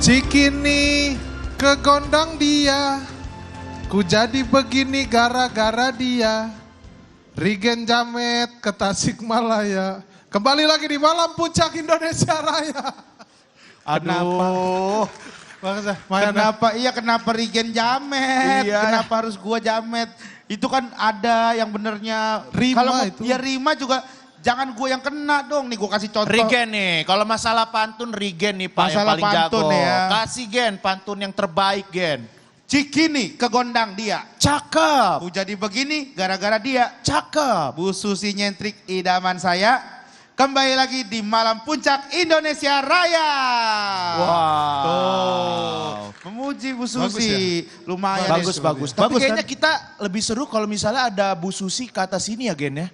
Cikini kegondang dia, ku jadi begini gara-gara dia. Rigen Jamet ke Tasikmalaya, kembali lagi di Malam Puncak Indonesia Raya. Aduh. Kenapa Rigen Jamet? Iya. Kenapa harus gua Jamet? Itu kan ada yang benernya Rima kalau itu. ya Rima juga jangan gua yang kena dong. Nih gua kasih contoh. Rigen nih, kalau masalah pantun Rigen nih Pak Masalah yang paling pantun jago. ya. Kasih Gen, pantun yang terbaik Gen. Cikini kegondang dia. Cakep, Ku jadi begini gara-gara dia. cakep. Bu Susi nyentrik idaman saya. Kembali lagi di Malam Puncak Indonesia Raya. Wow. Tuh, memuji Bu Susi. Lumayan. Bagus, ya, bagus. Susi. Tapi Bagus kayaknya kan? kita lebih seru kalau misalnya ada Bu Susi ke atas sini ya Gen ya.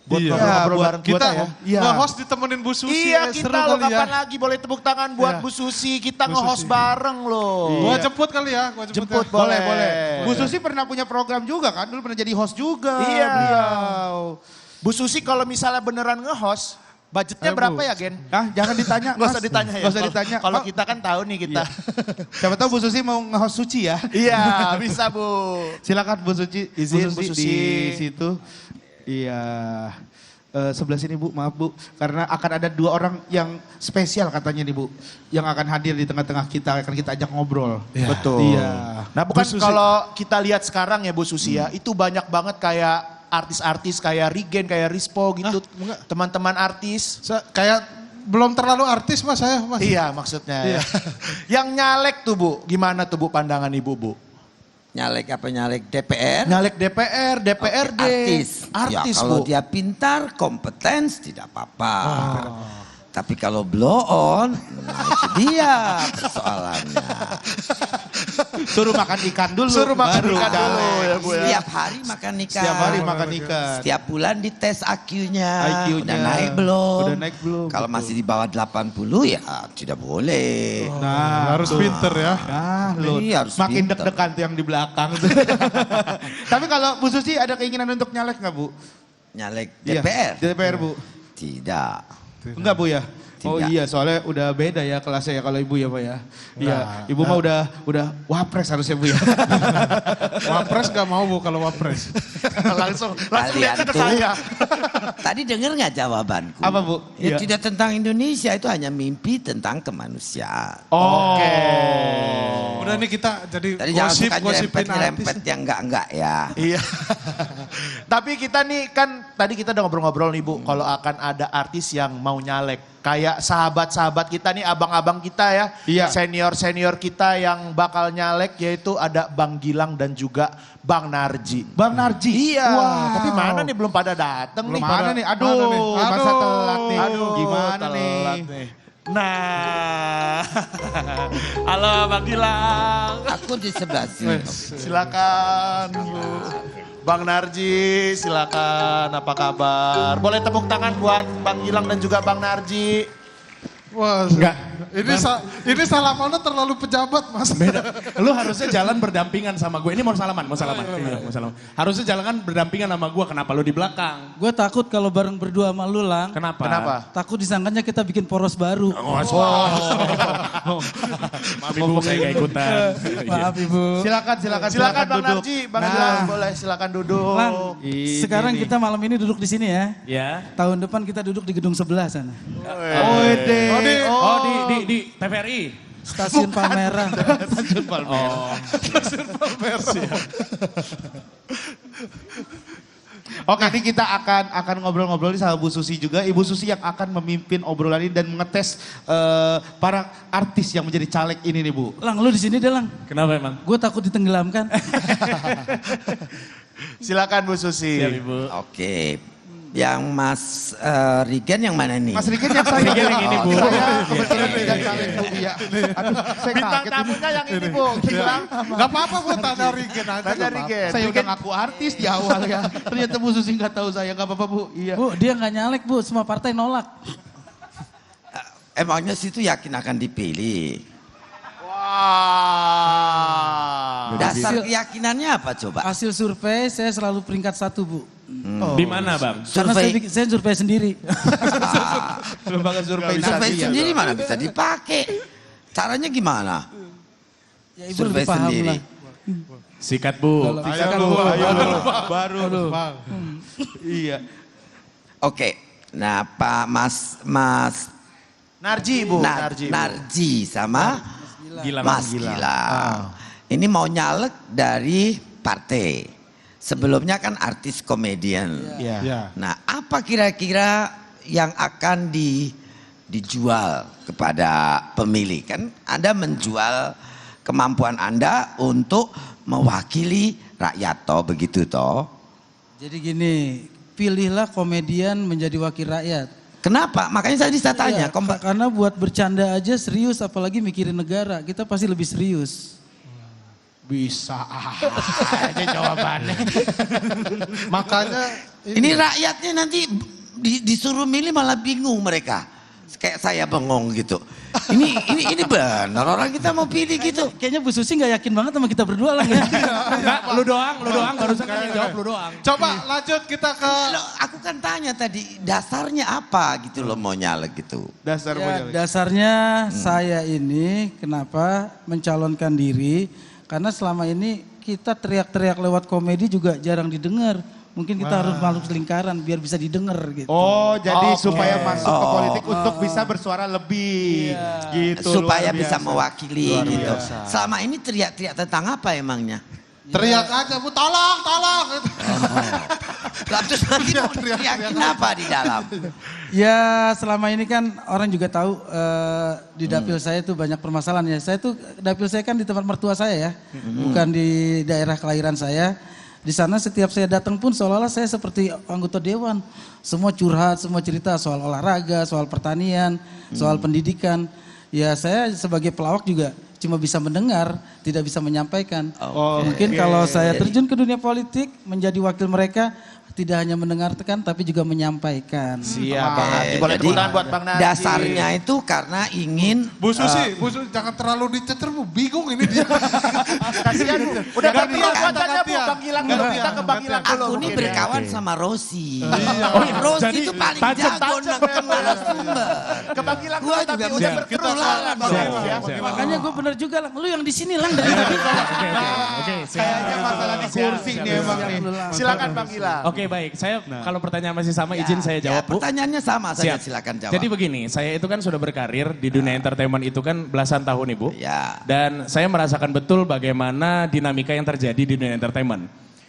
Buat Iya. ngobrol Buat bareng Kita ya. Iya. nge-host ditemenin Bu Susi. Iya seru kita loh kali ya. kapan lagi boleh tepuk tangan buat Iya. Bu Susi. Kita Bu nge-host Susi. bareng loh. Gua jemput kali ya, gua Jemput, ya. boleh. Boleh. Bu Susi pernah punya program juga kan? Dulu pernah jadi host juga. Iya. Beliau. Bu Susi kalau misalnya beneran nge-host, budgetnya Ayo, Bu. berapa ya Gen? Ah, jangan ditanya. Gak usah Mas. ditanya ya. Gak usah ditanya. Kalau Mak- kita kan tahu nih kita. Siapa tahu Bu Susi mau nge-host Suci ya. Iya bisa Bu. Silakan Bu Suci. Izin, Bu Susi. Di situ. Iya. Sebelah sini Bu, maaf Bu. Karena akan ada dua orang yang spesial katanya nih Bu. Yang akan hadir di tengah-tengah kita. Akan kita ajak ngobrol. Iya. Betul. Iya. Nah bukan Bu Susi. kalau kita lihat sekarang ya Bu Susi ya, itu banyak banget kayak artis-artis kayak Rigen, kayak Rispo gitu. enggak. Teman-teman artis. Kayak belum terlalu artis mas saya mas. Iya maksudnya. Iya. Yang nyalek tuh Bu, gimana tuh Bu pandangan Ibu Bu? Nyalek apa nyalek DPR? Nyalek DPR, DPRD. Artis. Artis ya, kalau Bu. dia pintar, kompeten, tidak apa-apa. Tapi kalau blow on, nah itu dia persoalannya. Suruh makan ikan dulu. Suruh makan baru ikan jalan. dulu ya Bu ya. Setiap hari makan ikan. Setiap hari makan ikan. Setiap bulan dites IQ-nya. IQ-nya. Udah naik belum? Udah naik belum, Kalau betul. masih di bawah 80 ya tidak boleh. Nah, Harus pinter ya. Nah, lo Iya, harus makin pinter. deg-degan tuh yang di belakang. Tapi kalau Bu Susi ada keinginan untuk nyalek nggak Bu? Nyalek Iya, DPR? DPR Bu. Tidak. Enggak Bu ya? Oh Tidak. iya, soalnya udah beda ya kelasnya ya kalau Ibu ya Pak ya. Iya, Nah, Ibu mah udah wapres harusnya Bu ya. Wapres gak mau bu kalau wapres. langsung Kalian lihat ke tuh- saya. Tadi dengar nggak jawabanku? Apa, Bu? Ya, Iya. tidak tentang Indonesia, itu hanya mimpi tentang kemanusiaan. Oke. Udah nih kita jadi Tadi jangan suka gosipin artis. nyerempet yang enggak ya. Iya. Tapi kita nih kan tadi kita udah ngobrol-ngobrol nih Bu, kalau akan ada artis yang mau nyalek. Kayak sahabat-sahabat kita nih, abang-abang kita ya. Iya. Senior-senior kita yang bakal nyalek yaitu ada Bang Gilang dan juga Bang Narji. Bang Narji. Iya, Wow. tapi mana nih belum pada dateng Belum nih. mana nih? Aduh, Mana nih? masa Aduh. telat nih. Aduh, Gimana telat nih? Nah, halo Bang Gilang. Aku di sebelah sini. Silakan Bu. Bang Narji, silakan. Apa kabar? Boleh tepuk tangan buat Bang Gilang dan juga Bang Narji. Wah, Enggak. Ini salamannya terlalu pejabat mas. Beda. Lu harusnya jalan berdampingan sama gue. Ini mau salaman. Iya, mau salaman. Harusnya jalan kan berdampingan sama gue. Kenapa lu di belakang? Gue takut kalau bareng berdua sama lu Lang. Kenapa? Kenapa? Takut disangkanya kita bikin poros baru. Maaf ibu, saya gak ikutan. Maaf Ibu. Silakan Bang duduk. Narji, Bang Nah. Gilang boleh silakan duduk. Lang, Ini sekarang nih. kita malam ini duduk di sini ya. Ya. Tahun depan kita duduk di gedung sebelah sana. Oh, deh. Oh di TVRI. Stasiun Palmerah. Oh. Oke, nanti kita akan ngobrol-ngobrol nih sama Bu Susi juga. Ibu Susi yang akan memimpin obrolan ini dan mengetes para artis yang menjadi caleg ini nih Bu. Lang, lu di sini deh Lang. Kenapa emang? Gue takut ditenggelamkan. Silakan Bu Susi. Siap ibu. Oke. Yang Mas Rigen yang mana nih? Mas Rigen yang saya. Rigen yang ini, Bu. Saya kebetulan tidak caleg Bu. Iya. Aduh, saya Bintang kaget ini. tamunya yang ini Bu, Gilang. Gak apa-apa bu, tanya Rigen aja. Tanya nggak apa-apa. Rigen. Saya udah ngaku artis di awal ya. Ternyata Bu Susi nggak tahu saya. Gak apa-apa Bu. Iya. Bu, dia nggak nyalek Bu, semua partai nolak. Emangnya situ yakin akan dipilih? Wah. Dasar keyakinannya apa coba? Hasil survei saya selalu peringkat 1 Bu. Di mana bang? Karena Survei. saya survei sendiri. Lembaga survei Survei Narji ya. sendiri mana bisa dipakai? Caranya gimana? Ya ibu Survei lebih paham sendiri. lah. Sikat Bu. Baru. Iya. Oke. Nah, Pak Mas Narji Bu. Narji sama Gilang. Mas Gilang. Ini mau nyalek dari partai. Sebelumnya kan artis komedian. Iya. Ya. Nah, apa kira-kira yang akan dijual kepada pemilih? Kan Anda menjual kemampuan Anda untuk mewakili rakyat, toh begitu toh? Jadi gini, pilihlah komedian menjadi wakil rakyat. Kenapa? Makanya saya tanya. Iya, karena buat bercanda aja serius, apalagi mikirin negara, kita pasti lebih serius. Bisa aja jawabannya. Makanya Ini rakyatnya nanti disuruh milih malah bingung mereka. Kayak saya bengong gitu. Ini benar orang kita mau pilih gitu. Kayaknya Bu Susi nggak yakin banget sama kita berdua lah ya. Enggak, lu doang, barusan kan yang jawab lu doang. coba lanjut kita ke Loh, aku kan tanya tadi dasarnya apa gitu loh mau nyalek gitu. Dasar Ya, dasarnya saya ini kenapa mencalonkan diri, karena selama ini kita teriak-teriak lewat komedi juga jarang didengar. Mungkin kita harus masuk lingkaran biar bisa didengar gitu. Oh, jadi supaya masuk ke politik untuk bisa bersuara lebih gitu. Supaya luar bisa biasa. mewakili gitu. Selama ini teriak-teriak tentang apa emangnya? teriak aja Bu, tolong. Lah, terus nanti mau teriakin apa di dalam? Ya selama ini kan orang juga tahu di dapil saya tuh banyak permasalahan ya. Saya tuh dapil saya kan di tempat mertua saya ya, bukan di daerah kelahiran saya. Di sana setiap saya datang pun seolah-olah saya seperti anggota dewan. Semua curhat, semua cerita soal olahraga, soal pertanian, soal pendidikan. Ya saya sebagai pelawak juga cuma bisa mendengar, tidak bisa menyampaikan. Mungkin kalau saya terjun ke dunia politik, menjadi wakil mereka, tidak hanya mendengarkan tapi juga menyampaikan. Siap Bang Narji. Boleh Jadi, tepuk tangan buat Bang Narji. dasarnya itu karena ingin Bu Susi jangan terlalu dicecer Bu, bingung ini dia. Kasihan Bu. Udah ganti buatannya Bu. gantian. Bang Gilang dulu. Kita ke Bang Gilang dulu. aku ini mungkin ya. berkawan sama Rosi. Iya. Rosi Jadi itu paling tajam, jago nangkep narasumber. Ke Bang Gilang Gua dulu, juga tapi punya udah Kita berkerulangan Bang. siap, Ya. siap. Makanya gue bener juga lah, lu yang di sini lang dari tadi. Oke, Kayaknya masalah di kursi nih emang nih. Silakan Bang Gilang. Oke, baik. Saya kalau pertanyaan masih sama izin saya Ya, jawab, Bu. pertanyaannya sama saja, Siap. silakan jawab. Jadi begini, saya itu kan sudah berkarir di dunia entertainment itu kan belasan tahun Ibu. Ya. Dan saya merasakan betul bagaimana dinamika yang terjadi di dunia entertainment.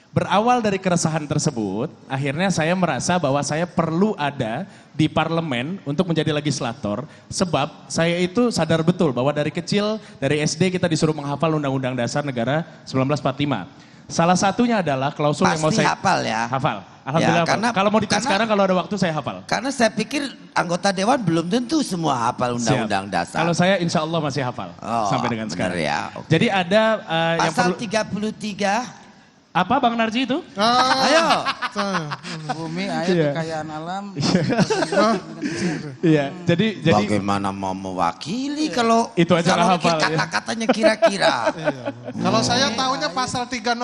Berawal dari keresahan tersebut, akhirnya saya merasa bahwa saya perlu ada di parlemen untuk menjadi legislator. Sebab saya itu sadar betul bahwa dari kecil, dari SD kita disuruh menghafal Undang-Undang Dasar Negara 1945. Salah satunya adalah klausul yang mau Pasti saya... hafal ya. Hafal. Alhamdulillah. Ya, hafal. Kalau mau dites sekarang, kalau ada waktu saya hafal. Karena saya pikir anggota dewan belum tentu semua hafal undang-undang Siap. dasar. Kalau saya insya Allah masih hafal Oh, sampai dengan benar sekarang. ya, oke. Jadi ada yang Pasal perlu... 33. Apa Bang Narji itu? Ayo. Bumi, air, kekayaan alam. Iya. Jadi Bagaimana mau mewakili kalau Itu aja nggak hafal, ya. kata-katanya kira-kira. Kalau saya tahunya pasal 303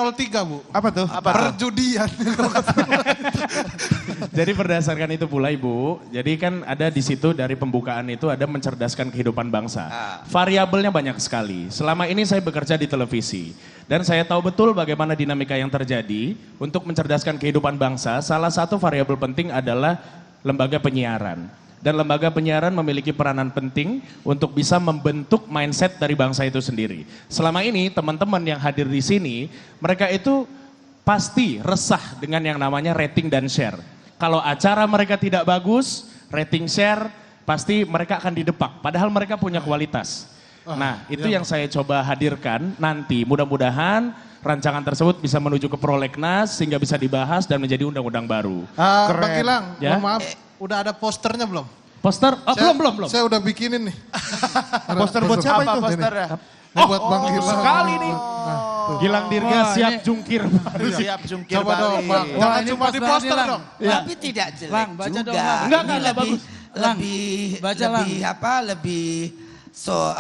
Bu. Apa tuh? Perjudian. Jadi berdasarkan itu pula Ibu, jadi kan ada di situ dari pembukaan itu ada mencerdaskan kehidupan bangsa. Variabelnya banyak sekali. Selama ini saya bekerja di televisi dan saya tahu betul bagaimana dinamika yang terjadi untuk mencerdaskan kehidupan bangsa. Salah satu variabel penting adalah lembaga penyiaran. Dan lembaga penyiaran memiliki peranan penting untuk bisa membentuk mindset dari bangsa itu sendiri. Selama ini teman-teman yang hadir di sini, mereka itu pasti resah dengan yang namanya rating dan share. Kalau acara mereka tidak bagus, rating share, pasti mereka akan didepak. Padahal mereka punya kualitas. Nah, itu yang saya coba hadirkan nanti. Mudah-mudahan rancangan tersebut bisa menuju ke prolegnas sehingga bisa dibahas dan menjadi undang-undang baru. Bang Gilang, Ya. mohon maaf, udah ada posternya belum? Poster? Oh, belum. Saya udah bikinin nih. Poster buat siapa Apa itu? posternya? Ini buat Bang Gilang. Sekali nih. Gilang Dirga Wah, siap ini- jungkir. Siap jungkir Coba dong, balik. Bang. Wah, Jangan ini cuma pas di banget poster nih, Lang. dong. Tapi tidak jelek Lang, baca juga. dong, Lang. Enggak, Ini lebih, bagus. Lang, baca, Lang. lebih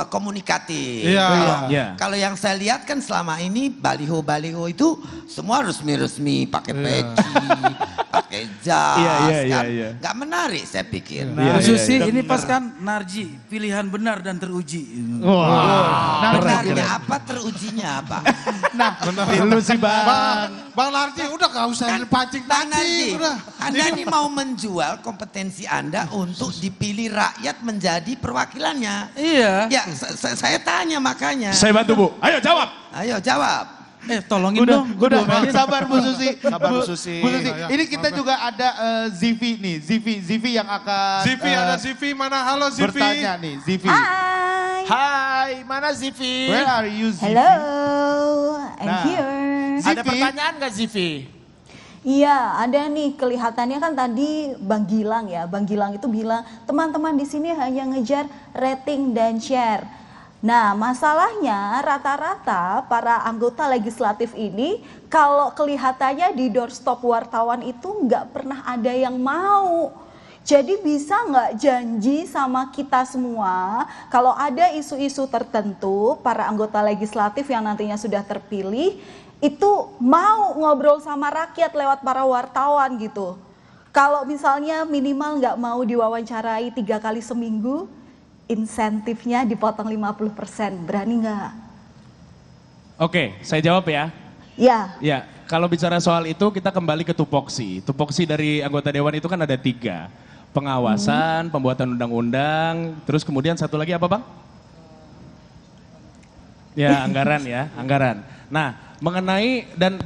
komunikatif. Iya. Iya. Kalau yang saya lihat kan selama ini baliho-baliho itu semua resmi-resmi, pakai peci, pakai jas, Iya, kan? iya. Nggak menarik saya pikir. Iya, Bu Susi iya. ini pas kan Narji, pilihan benar dan teruji. Benarnya apa, terujinya apa? Nah, Lu sih bang. Bang Narji udah gak usah Bang dipancing-pancing. Narji, Udah. Anda ini mau menjual kompetensi Anda untuk dipilih rakyat menjadi perwakilannya. Iya. Ya, saya tanya makanya. Saya bantu Bu. Ayo jawab. Ayo jawab. Tolongin dong. Gua udah doain. sabar Bu Susi. Sabar, Bu Susi. Bu Susi, Iya, ini kita juga ada Zivi nih, Zivi yang akan Zivi ada Zivi mana? Halo Zivi. bertanya nih, Zivi. Hai. Hai, mana Zivi? Where are you, Zivi? Hello, I'm Nah. here. Ada Zivi. pertanyaan nggak Zivi? Iya, ada nih kelihatannya kan tadi Bang Gilang ya. Bang Gilang itu bilang teman-teman di sini hanya ngejar rating dan share. Nah, masalahnya rata-rata para anggota legislatif ini kalau kelihatannya di doorstop wartawan itu nggak pernah ada yang mau. Jadi bisa nggak janji sama kita semua kalau ada isu-isu tertentu para anggota legislatif yang nantinya sudah terpilih itu mau ngobrol sama rakyat lewat para wartawan gitu. Kalau misalnya minimal nggak mau diwawancarai 3 kali seminggu, insentifnya dipotong 50%, berani nggak? Oke, saya jawab ya. Ya, Ya, kalau bicara soal itu kita kembali ke tupoksi. Tupoksi dari anggota dewan itu kan ada 3. Pengawasan, pembuatan undang-undang, terus kemudian satu lagi apa Bang? Ya, anggaran ya, anggaran. Nah, mengenai dan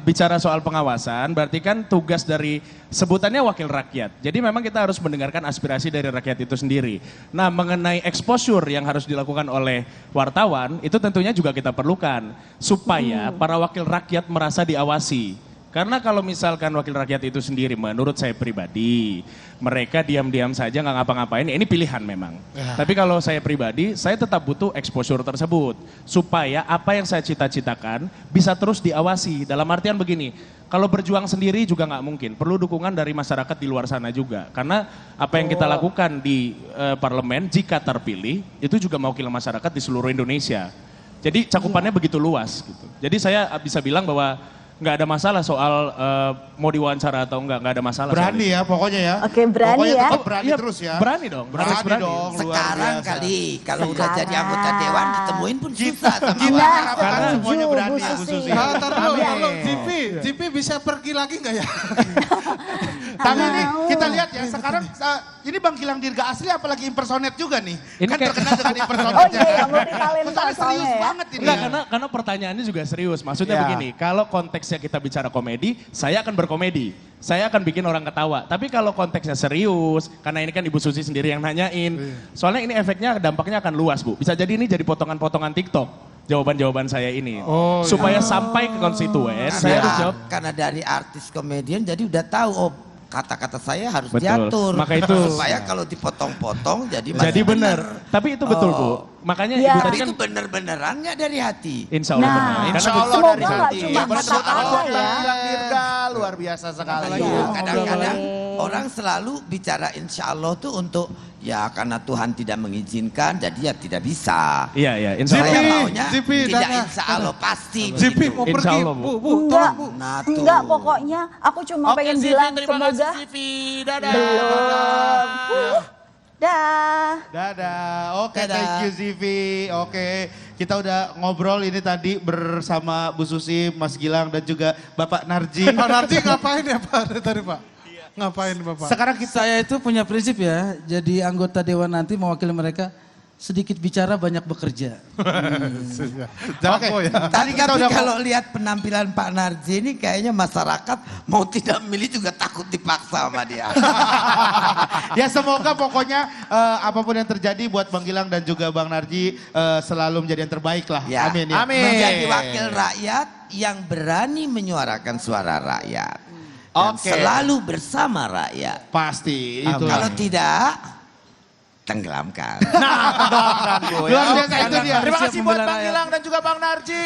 bicara soal pengawasan, berarti kan tugas dari sebutannya wakil rakyat. Jadi memang kita harus mendengarkan aspirasi dari rakyat itu sendiri. Nah, mengenai exposure yang harus dilakukan oleh wartawan, itu tentunya juga kita perlukan supaya para wakil rakyat merasa diawasi. Karena kalau misalkan wakil rakyat itu sendiri, menurut saya pribadi, mereka diam-diam saja nggak ngapa-ngapain, ini pilihan memang. Tapi kalau saya pribadi, saya tetap butuh exposure tersebut. Supaya apa yang saya cita-citakan bisa terus diawasi. Dalam artian begini, kalau berjuang sendiri juga nggak mungkin. Perlu dukungan dari masyarakat di luar sana juga. Karena apa yang kita lakukan di parlemen, jika terpilih, itu juga mewakili masyarakat di seluruh Indonesia. Jadi cakupannya begitu luas. Gitu. Jadi saya bisa bilang bahwa nggak ada masalah soal mau diwawancara atau nggak ada masalah. Berani ya pokoknya ya. Oke, berani Pokoknya ya. tetap berani Iya, terus ya. Berani dong, harus Berani berani. dong. Luar Sekarang biasa. kali kalau udah Sekarang. jadi anggota dewan ditemuin pun susah sama Kita Nah, wartawan. harapkan setuju, semuanya berani Bu ya Bu Susi. Susi. Nah, ntar dulu, Amin. halo Zivi bisa pergi lagi nggak ya? Tapi ini Mau. kita lihat ya sekarang ini Bang Gilang Dirga asli apalagi impersonate juga nih. Ini Kan kayak- terkenal dengan Oh impersonate. iya, multi talenta Soalnya serius soalnya ya. banget ini. Enggak, karena pertanyaannya juga serius. Maksudnya Ya. begini, kalau konteksnya kita bicara komedi, saya akan berkomedi. Saya akan bikin orang ketawa. Tapi kalau konteksnya serius, karena ini kan Ibu Susi sendiri yang nanyain. Soalnya ini efeknya, dampaknya akan luas Bu. Bisa jadi ini jadi potongan-potongan TikTok. Jawaban-jawaban saya ini. Oh, Supaya sampai ke konstituen, saya harus jawab. Karena dari artis komedian jadi udah tahu oh kata-kata saya harus Betul. diatur. Maka itu- supaya kalau dipotong-potong jadi masih Jadi benar. Tapi itu betul Bu. Makanya Ya. Ibu tadi Tapi kan itu bener-beneran nggak dari hati? insya Allah Nah. benar. Karena Insya begitu- Allah Semoga dari nggak hati. cuma Ya, boleh tepuk tangan kata-kata buat ya. Bang Gilang Dirga, luar biasa sekali. Iya, Oh, kadang-kadang oke. orang selalu bicara insya Allah tuh untuk ya karena Tuhan tidak mengizinkan jadi ya tidak bisa. Iya, iya. Insya Saya Allah. maunya Zivi, tidak Dana. insya Allah pasti. Zivi begitu. mau Insya pergi, Allah, Bu. Bu, Enggak, tolong Bu. Nah, tuh. enggak pokoknya aku cuma Oke pengen Zivi, bilang terima semoga kasih Zivi. Dadah. belum. Dah. Dadah. Oke, Dadah. thank you Zivi. Oke, kita udah ngobrol ini tadi bersama Bu Susi, Mas Gilang dan juga Bapak Narji. Pak Narji ngapain ya Pak dari tadi Pak? Ngapain Bapak? Sekarang kita Saya itu punya prinsip ya, jadi anggota dewan nanti mewakili mereka sedikit bicara banyak bekerja. Jago ya. tadi kita Tapi udah kalau lihat penampilan Pak Narji ini kayaknya masyarakat mau tidak milih juga takut dipaksa sama dia. ya semoga pokoknya apapun yang terjadi buat Bang Gilang dan juga Bang Narji selalu menjadi yang terbaik lah. Ya, Amin ya. Amin. Menjadi wakil rakyat yang berani menyuarakan suara rakyat. Dan Oke. selalu bersama rakyat. Pasti itu. Kalau tidak, tenggelamkan. Luar biasa itu dia. Terima kasih buat Membela Bang rakyat. Gilang dan juga Bang Narji.